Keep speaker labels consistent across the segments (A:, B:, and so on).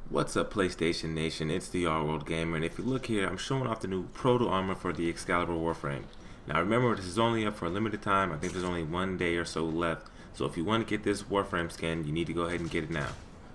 A: What's up, PlayStation Nation? It's the Allworld-Gamer, and if you look here, I'm showing off the new Proto Armor for the Excalibur Warframe. Now remember, this is only up for a limited time. I think there's only 1 day or so left, so if you want to get this Warframe skin, you need to go ahead and get it now.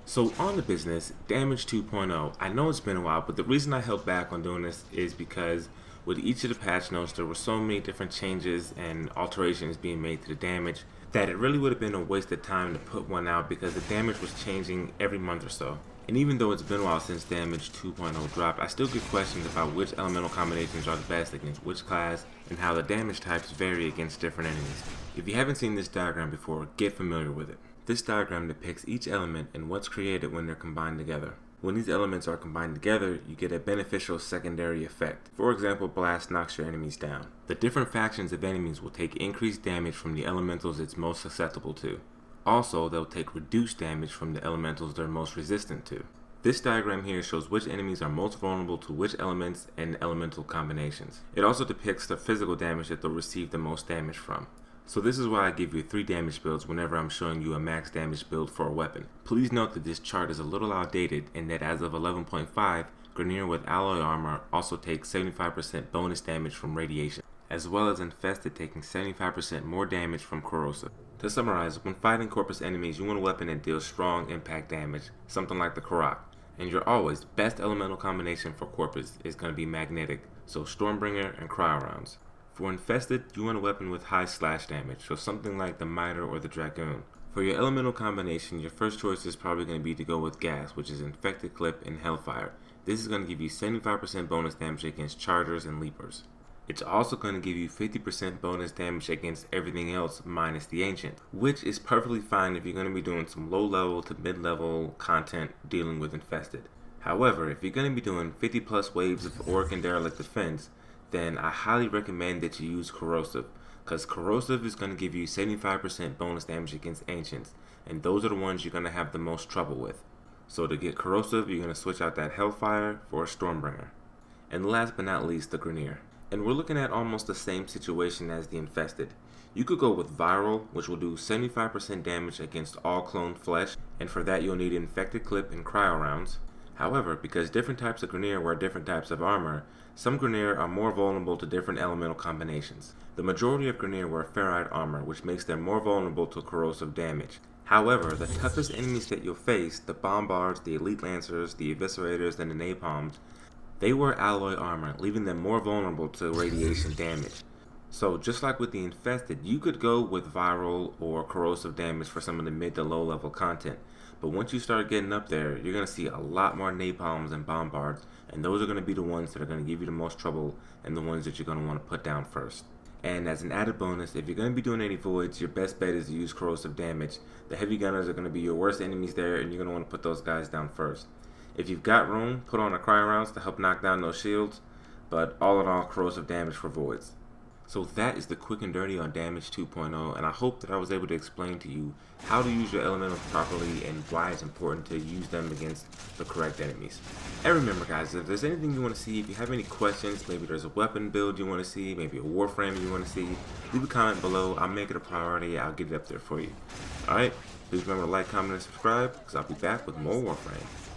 A: So on the business, Damage 2.0. I know it's been a while, but the reason I held back on doing this is because with each of the patch notes, there were so many different changes and alterations being made to the damage that it really would have been a waste of time to put one out because the damage was changing every month or so. And even though it's been a while since Damage 2.0 dropped, I still get questions about which elemental combinations are the best against which class and how the damage types vary against different enemies. If you haven't seen this diagram before, get familiar with it. This diagram depicts each element and what's created when they're combined together. When these elements are combined together, you get a beneficial secondary effect. For example, Blast knocks your enemies down. The different factions of enemies will take increased damage from the elementals it's most susceptible to. Also, they'll take reduced damage from the elementals they're most resistant to. This diagram here shows which enemies are most vulnerable to which elements and elemental combinations. It also depicts the physical damage that they'll receive the most damage from. So this is why I give you 3 damage builds whenever I'm showing you a max damage build for a weapon. Please note that this chart is a little outdated and that as of 11.5, Grineer with Alloy Armor also takes 75% bonus damage from radiation, as well as Infested taking 75% more damage from corrosive. To summarize, when fighting Corpus enemies, you want a weapon that deals strong impact damage, something like the Karak. And your always best elemental combination for Corpus is going to be magnetic, so Stormbringer and Cryo Rounds. For Infested, you want a weapon with high slash damage, so something like the Miter or the Dragoon. For your elemental combination, your first choice is probably going to be to go with Gas, which is Infected Clip and Hellfire. This is going to give you 75% bonus damage against Chargers and Leapers. It's also going to give you 50% bonus damage against everything else minus the Ancient, which is perfectly fine if you're going to be doing some low level to mid level content dealing with Infested. However, if you're going to be doing 50 plus waves of Orc and Derelict defense, then I highly recommend that you use Corrosive, because Corrosive is going to give you 75% bonus damage against Ancients, and those are the ones you're going to have the most trouble with. So to get Corrosive, you're going to switch out that Hellfire for a Stormbringer. And last but not least, the Grineer. And we're looking at almost the same situation as the Infested. You could go with Viral, which will do 75% damage against all cloned flesh, and for that you'll need Infected Clip and Cryo Rounds. However, because different types of Grineer wear different types of armor, some Grineer are more vulnerable to different elemental combinations. The majority of Grineer wear Ferrite armor, which makes them more vulnerable to corrosive damage. However, the toughest enemies that you'll face, the Bombards, the Elite Lancers, the Eviscerators, and the Napalms, they wear alloy armor, leaving them more vulnerable to radiation damage. So just like with the Infested, you could go with Viral or corrosive damage for some of the mid to low level content. But once you start getting up there, you're going to see a lot more Napalms and Bombards, and those are going to be the ones that are going to give you the most trouble and the ones that you're going to want to put down first. And as an added bonus, if you're going to be doing any voids, your best bet is to use corrosive damage. The heavy gunners are going to be your worst enemies there, and you're going to want to put those guys down first. If you've got room, put on a Cryo Rounds to help knock down those shields, but all in all, corrosive damage for voids. So that is the quick and dirty on Damage 2.0, and I hope that I was able to explain to you how to use your elementals properly and why it's important to use them against the correct enemies. And remember guys, if there's anything you want to see, if you have any questions, maybe there's a weapon build you want to see, maybe a Warframe you want to see, leave a comment below. I'll make it a priority. I'll get it up there for you. Alright, please remember to like, comment, and subscribe, because I'll be back with more Warframe.